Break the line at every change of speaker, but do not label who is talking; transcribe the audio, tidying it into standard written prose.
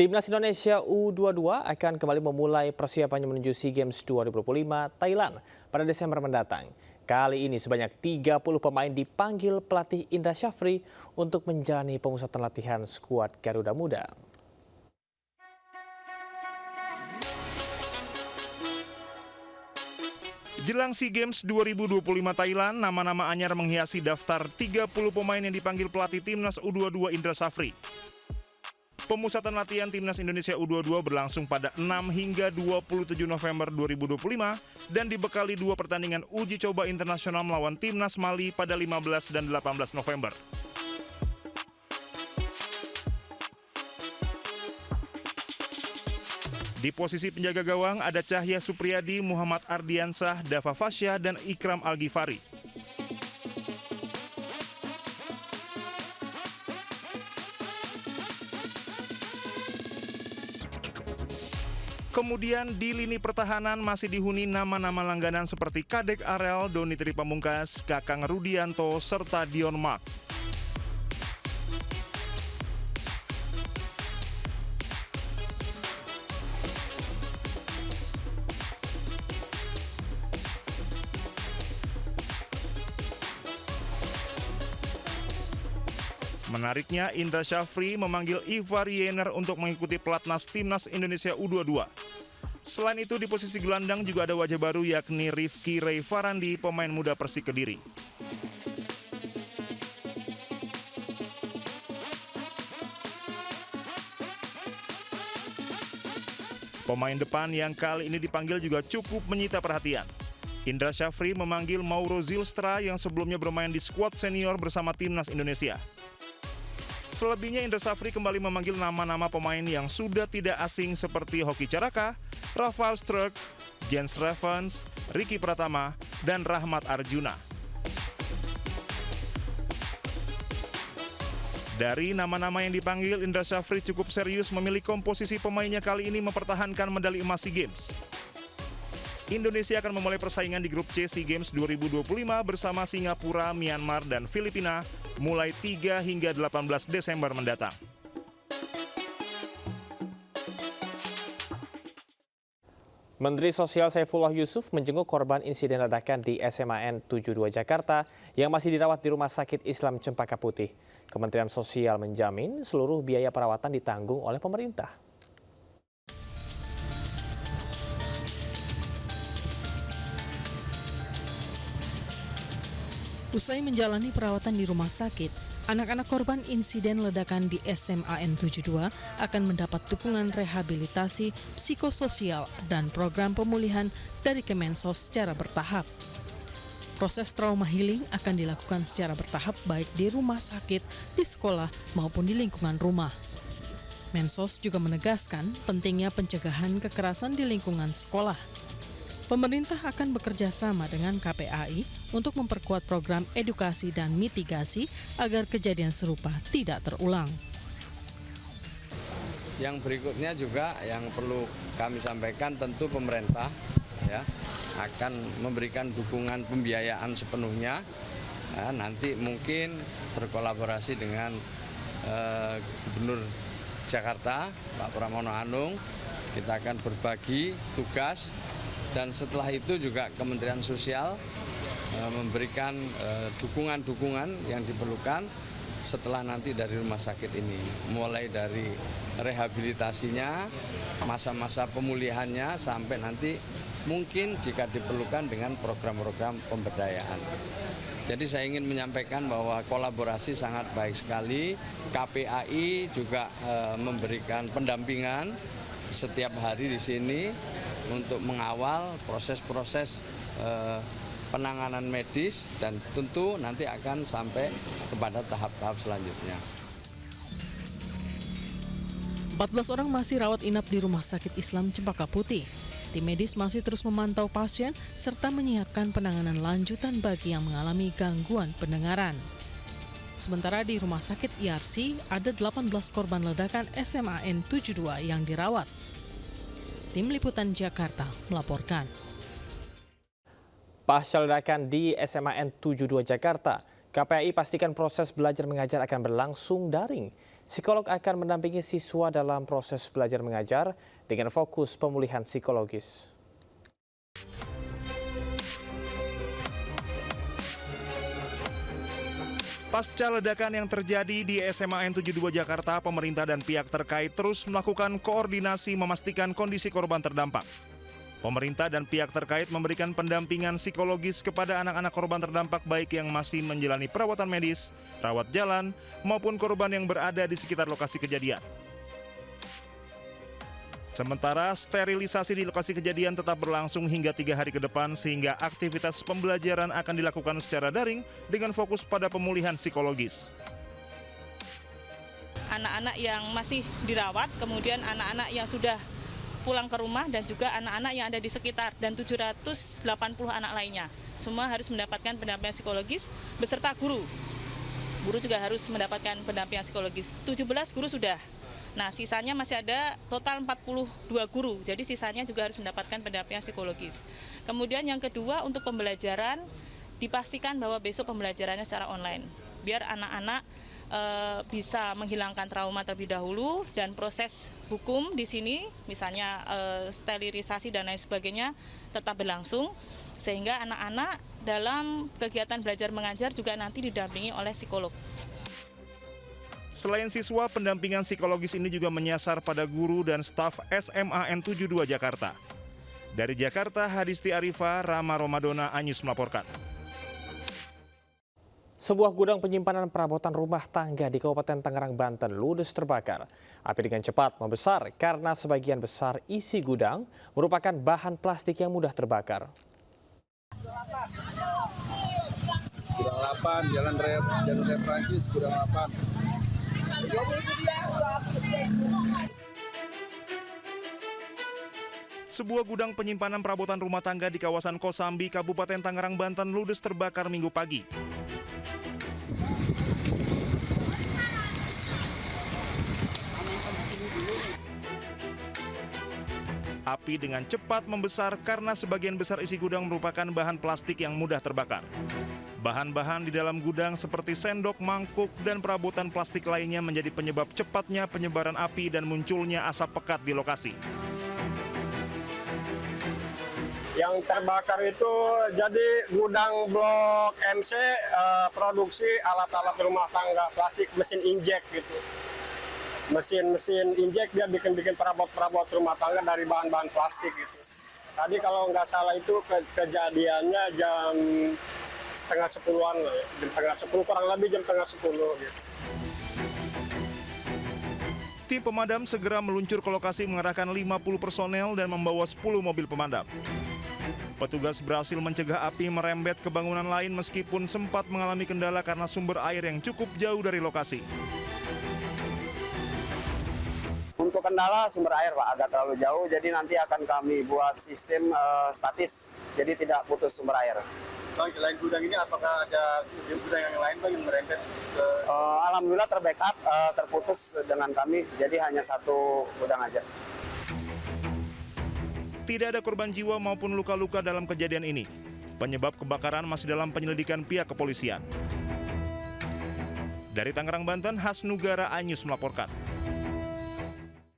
Timnas Indonesia U22 akan kembali memulai persiapannya menuju SEA Games 2025 Thailand pada Desember mendatang. Kali ini sebanyak 30 pemain dipanggil pelatih Indra Syafri untuk menjalani pemusatan latihan skuad Garuda Muda.
Jelang SEA Games 2025 Thailand, nama-nama anyar menghiasi daftar 30 pemain yang dipanggil pelatih Timnas U22 Indra Syafri. Pemusatan latihan Timnas Indonesia U22 berlangsung pada 6 hingga 27 November 2025 dan dibekali 2 pertandingan uji coba internasional melawan Timnas Mali pada 15 dan 18 November. Di posisi penjaga gawang ada Cahya Supriyadi, Muhammad Ardiansah, Dava Fasya, dan Ikram Al-Ghifari. Kemudian di lini pertahanan masih dihuni nama-nama langganan seperti Kadek Arel, Doni Tri Pamungkas, Kakang Rudianto, serta Dion Mark. Menariknya, Indra Syafri memanggil Ivar Yener untuk mengikuti pelatnas Timnas Indonesia U22. Selain itu, di posisi gelandang juga ada wajah baru yakni Rifki Ray Farandi, pemain muda Persik Kediri. Pemain depan yang kali ini dipanggil juga cukup menyita perhatian. Indra Syafri memanggil Mauro Zylstra yang sebelumnya bermain di skuad senior bersama Timnas Indonesia. Selebihnya, Indra Syafri kembali memanggil nama-nama pemain yang sudah tidak asing seperti Hoki Caraka, Rafael Struijk, Jens Revens, Ricky Pratama, dan Rahmat Arjuna. Dari nama-nama yang dipanggil, Indra Syafri cukup serius memilih komposisi pemainnya kali ini mempertahankan medali emas SEA Games. Indonesia akan memulai persaingan di grup C SEA Games 2025 bersama Singapura, Myanmar, dan Filipina mulai 3 hingga 18 Desember mendatang.
Menteri Sosial Saifullah Yusuf menjenguk korban insiden ledakan di SMAN 72 Jakarta yang masih dirawat di Rumah Sakit Islam Cempaka Putih. Kementerian Sosial menjamin seluruh biaya perawatan ditanggung oleh pemerintah.
Usai menjalani perawatan di rumah sakit, anak-anak korban insiden ledakan di SMAN 72 akan mendapat dukungan rehabilitasi, psikososial, dan program pemulihan dari Kemensos secara bertahap. Proses trauma healing akan dilakukan secara bertahap baik di rumah sakit, di sekolah, maupun di lingkungan rumah. Mensos juga menegaskan pentingnya pencegahan kekerasan di lingkungan sekolah. Pemerintah akan bekerja sama dengan KPAI untuk memperkuat program edukasi dan mitigasi agar kejadian serupa tidak terulang.
Yang berikutnya juga yang perlu kami sampaikan, tentu pemerintah akan memberikan dukungan pembiayaan sepenuhnya. Nanti mungkin berkolaborasi dengan Gubernur Jakarta, Pak Pramono Anung, kita akan berbagi tugas. Dan setelah itu juga Kementerian Sosial memberikan dukungan-dukungan yang diperlukan setelah nanti dari rumah sakit ini. Mulai dari rehabilitasinya, masa-masa pemulihannya, sampai nanti mungkin jika diperlukan dengan program-program pemberdayaan. Jadi saya ingin menyampaikan bahwa kolaborasi sangat baik sekali. KPAI juga memberikan pendampingan setiap hari di sini untuk mengawal proses-proses penanganan medis dan tentu nanti akan sampai kepada tahap-tahap selanjutnya.
14 orang masih rawat inap di Rumah Sakit Islam Cempaka Putih. Tim medis masih terus memantau pasien serta menyiapkan penanganan lanjutan bagi yang mengalami gangguan pendengaran. Sementara di Rumah Sakit IRC ada 18 korban ledakan SMAN 72 yang dirawat. Tim Liputan Jakarta melaporkan.
Pasca ledakan di SMAN 72 Jakarta, KPAI pastikan proses belajar mengajar akan berlangsung daring. Psikolog akan mendampingi siswa dalam proses belajar mengajar dengan fokus pemulihan psikologis.
Pasca ledakan yang terjadi di SMA N72 Jakarta, pemerintah dan pihak terkait terus melakukan koordinasi memastikan kondisi korban terdampak. Pemerintah dan pihak terkait memberikan pendampingan psikologis kepada anak-anak korban terdampak baik yang masih menjalani perawatan medis, rawat jalan, maupun korban yang berada di sekitar lokasi kejadian. Sementara sterilisasi di lokasi kejadian tetap berlangsung hingga 3 hari ke depan sehingga aktivitas pembelajaran akan dilakukan secara daring dengan fokus pada pemulihan psikologis.
Anak-anak yang masih dirawat, kemudian anak-anak yang sudah pulang ke rumah dan juga anak-anak yang ada di sekitar dan 780 anak lainnya. Semua harus mendapatkan pendampingan psikologis beserta guru. Guru juga harus mendapatkan pendampingan psikologis. 17 guru sudah. Nah, sisanya masih ada total 42 guru, jadi sisanya juga harus mendapatkan pendampingan psikologis. Kemudian yang kedua, untuk pembelajaran, dipastikan bahwa besok pembelajarannya secara online, biar anak-anak bisa menghilangkan trauma terlebih dahulu, dan proses hukum di sini, misalnya sterilisasi dan lain sebagainya, tetap berlangsung, sehingga anak-anak dalam kegiatan belajar mengajar juga nanti didampingi oleh psikolog.
Selain siswa, pendampingan psikologis ini juga menyasar pada guru dan staf SMA N72 Jakarta. Dari Jakarta, Hadisti Arifa, Rama Romadona, Anyus melaporkan.
Sebuah gudang penyimpanan perabotan rumah tangga di Kabupaten Tangerang, Banten ludes terbakar. Api dengan cepat membesar karena sebagian besar isi gudang merupakan bahan plastik yang mudah terbakar.
Gudang 8, Jalan Raya Prancis, Gudang 8.
Sebuah gudang penyimpanan perabotan rumah tangga di kawasan Kosambi, Kabupaten Tangerang, Banten ludes terbakar Minggu pagi. Api dengan cepat membesar karena sebagian besar isi gudang merupakan bahan plastik yang mudah terbakar. Bahan-bahan di dalam gudang seperti sendok, mangkuk, dan perabotan plastik lainnya menjadi penyebab cepatnya penyebaran api dan munculnya asap pekat di lokasi.
Yang terbakar itu jadi gudang blok MC produksi alat-alat rumah tangga plastik, mesin injek gitu. Mesin injek dia bikin perabot-perabot rumah tangga dari bahan-bahan plastik gitu. Tadi kalau nggak salah itu kejadiannya jam setengah 10-an, jam setengah 10 kurang lebih jam setengah 10 gitu.
Tim pemadam segera meluncur ke lokasi mengerahkan 50 personel dan membawa 10 mobil pemadam. Petugas berhasil mencegah api merembet ke bangunan lain meskipun sempat mengalami kendala karena sumber air yang cukup jauh dari lokasi.
Untuk kendala sumber air, Pak, agak terlalu jauh, jadi nanti akan kami buat sistem statis, jadi tidak putus sumber air.
Bang, selain gudang ini apakah ada gudang yang lain, Bang, yang merembet ke...
Alhamdulillah terbackup, terputus dengan kami, jadi hanya satu gudang aja.
Tidak ada korban jiwa maupun luka-luka dalam kejadian ini. Penyebab kebakaran masih dalam penyelidikan pihak kepolisian. Dari Tangerang, Banten, Hasnugara, Anyus melaporkan.